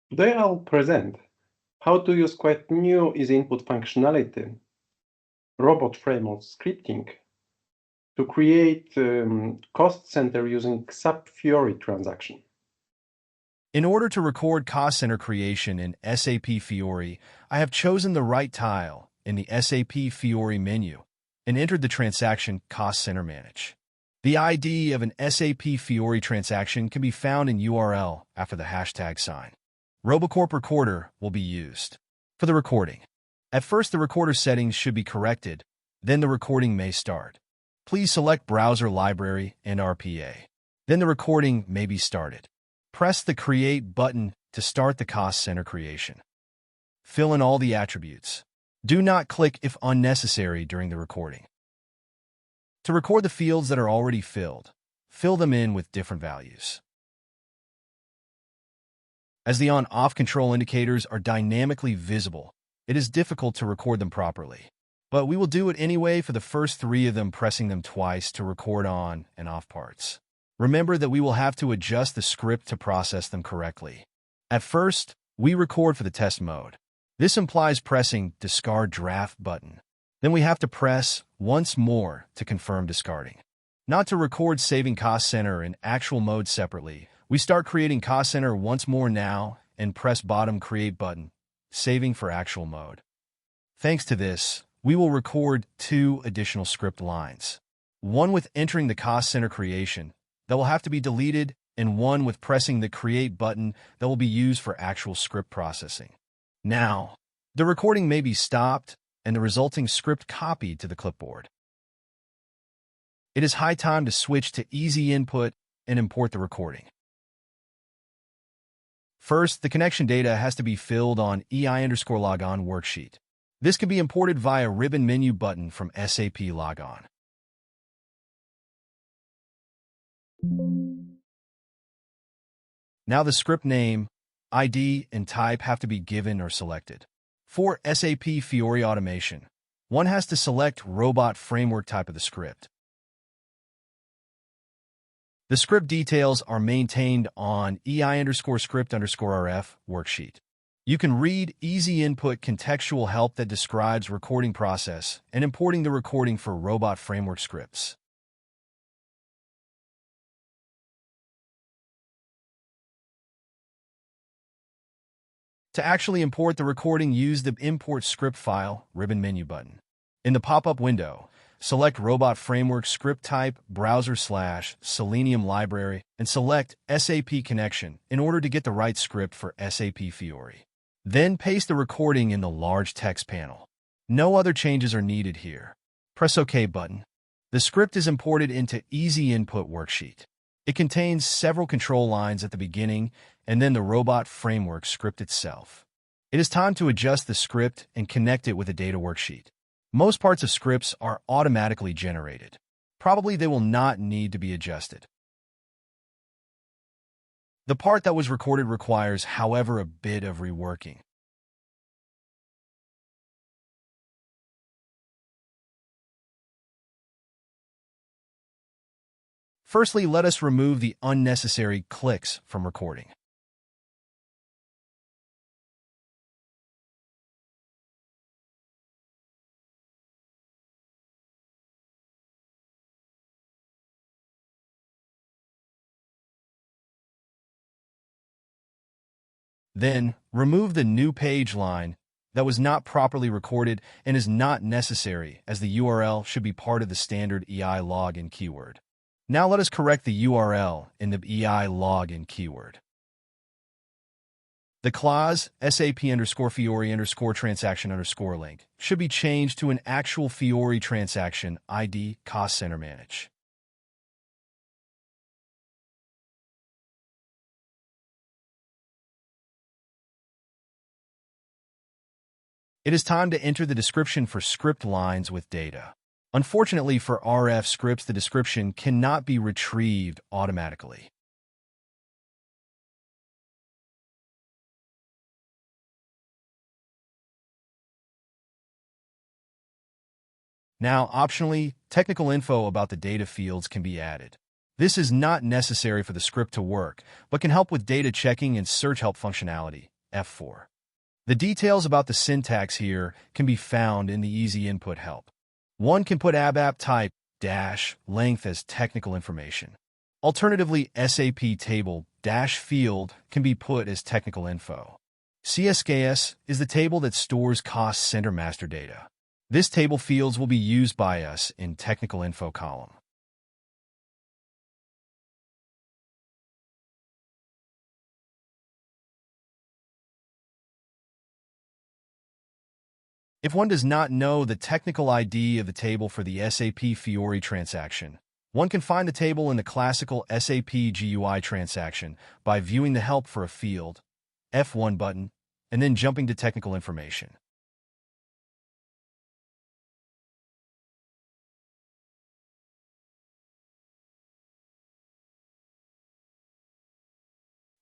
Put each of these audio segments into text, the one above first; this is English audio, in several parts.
Today I'll present how to use quite new EasyInput functionality, robot framework scripting, to create cost center using SAP Fiori transaction. In order to record cost center creation in SAP Fiori, I have chosen the right tile in the SAP Fiori menu and entered the transaction Cost Center Manage. The ID of an SAP Fiori transaction can be found in URL after the hashtag sign. RoboCorp Recorder will be used. For the recording, at first the recorder settings should be corrected, then the recording may start. Please select Browser Library and RPA. Then the recording may be started. Press the Create button to start the cost center creation. Fill in all the attributes. Do not click if unnecessary during the recording. To record the fields that are already filled, fill them in with different values. As the on-off control indicators are dynamically visible, it is difficult to record them properly. But we will do it anyway for the first 3 of them, pressing them twice to record on and off parts. Remember that we will have to adjust the script to process them correctly. At first, we record for the test mode. This implies pressing Discard Draft button. Then we have to press once more to confirm discarding. Not to record saving Cost Center in actual mode separately, we start creating Cost Center once more now and press bottom Create button, saving for actual mode. Thanks to this, we will record 2 additional script lines. One with entering the Cost Center creation that will have to be deleted, and one with pressing the Create button that will be used for actual script processing. Now, the recording may be stopped and the resulting script copied to the clipboard. It is high time to switch to EasyInput and import the recording. First, the connection data has to be filled on EI_logon worksheet. This can be imported via ribbon menu button from SAP Logon. Now the script name, ID, and type have to be given or selected. For SAP Fiori automation, one has to select Robot Framework type of the script. The script details are maintained on EI_script_RF worksheet. You can read EasyInput contextual help that describes recording process and importing the recording for Robot Framework scripts. To actually import the recording, use the Import Script File ribbon menu button. In the pop-up window, select Robot Framework script type, browser/Selenium library, and select SAP Connection in order to get the right script for SAP Fiori. Then paste the recording in the large text panel. No other changes are needed here. Press OK button. The script is imported into EasyInput worksheet. It contains several control lines at the beginning and then the Robot Framework script itself. It is time to adjust the script and connect it with a data worksheet. Most parts of scripts are automatically generated. Probably they will not need to be adjusted. The part that was recorded requires, however, a bit of reworking. Firstly, let us remove the unnecessary clicks from recording. Then, remove the new page line that was not properly recorded and is not necessary, as the URL should be part of the standard EI login keyword. Now let us correct the URL in the EI login keyword. The clause SAP_Fiori_transaction_link should be changed to an actual Fiori transaction ID Cost Center Manage. It is time to enter the description for script lines with data. Unfortunately for RF scripts, the description cannot be retrieved automatically. Now, optionally, technical info about the data fields can be added. This is not necessary for the script to work, but can help with data checking and search help functionality F4. The details about the syntax here can be found in the Easy Input help. One can put ABAP type -length as technical information. Alternatively, SAP table -field can be put as technical info. CSKS is the table that stores cost center master data. This table fields will be used by us in technical info column. If one does not know the technical ID of the table for the SAP Fiori transaction, one can find the table in the classical SAP GUI transaction by viewing the help for a field, F1 button, and then jumping to technical information.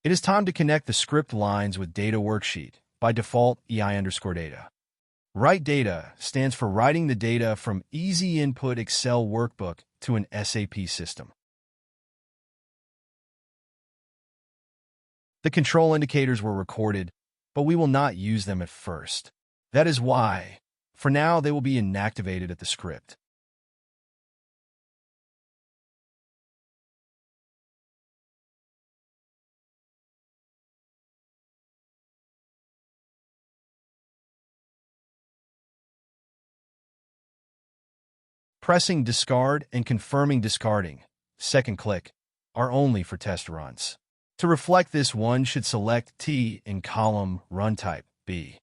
It is time to connect the script lines with data worksheet, by default EI_data. Write data stands for writing the data from Easy Input Excel workbook to an SAP system. The control indicators were recorded, but we will not use them at first. That is why, for now, they will be inactivated at the script. Pressing discard and confirming discarding, second click, are only for test runs. To reflect this, one should select T in column Run Type B.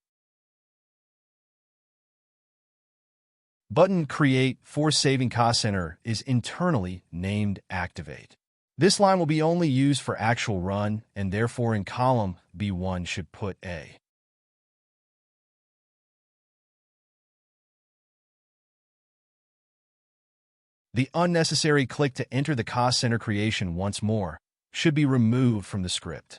Button Create for Saving Cost Center is internally named Activate. This line will be only used for actual run, and therefore in column B1 should put A. The unnecessary click to enter the cost center creation once more should be removed from the script.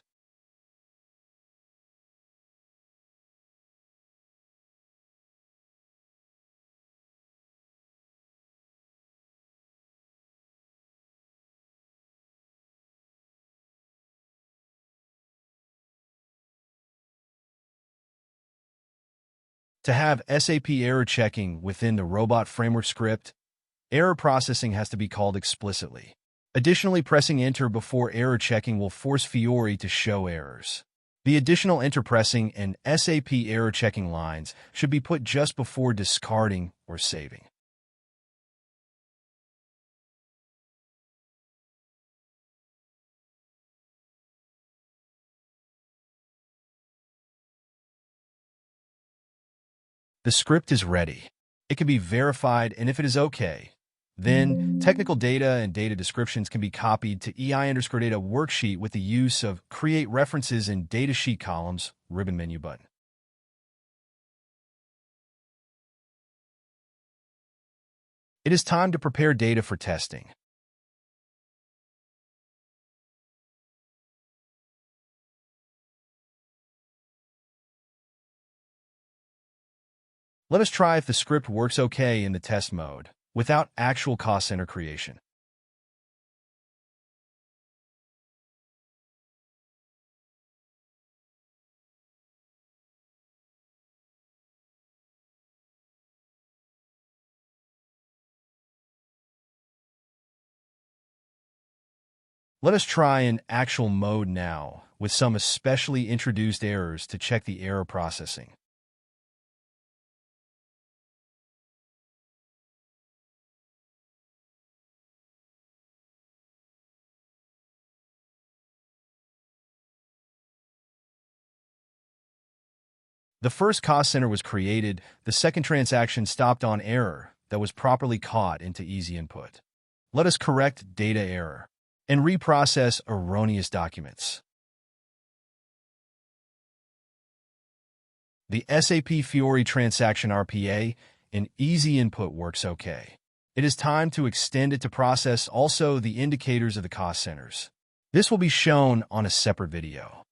To have SAP error checking within the Robot Framework script, error processing has to be called explicitly. Additionally, pressing Enter before error checking will force Fiori to show errors. The additional Enter pressing and SAP error checking lines should be put just before discarding or saving. The script is ready. It can be verified, and if it is okay, then technical data and data descriptions can be copied to EI_data worksheet with the use of Create References in Datasheet Columns ribbon menu button. It is time to prepare data for testing. Let us try if the script works okay in the test mode, without actual cost center creation. Let us try in actual mode now, with some especially introduced errors to check the error processing. The first cost center was created, the second transaction stopped on error that was properly caught into Easy Input. Let us correct data error and reprocess erroneous documents. The SAP Fiori transaction RPA in Easy Input works okay. It is time to extend it to process also the indicators of the cost centers. This will be shown on a separate video.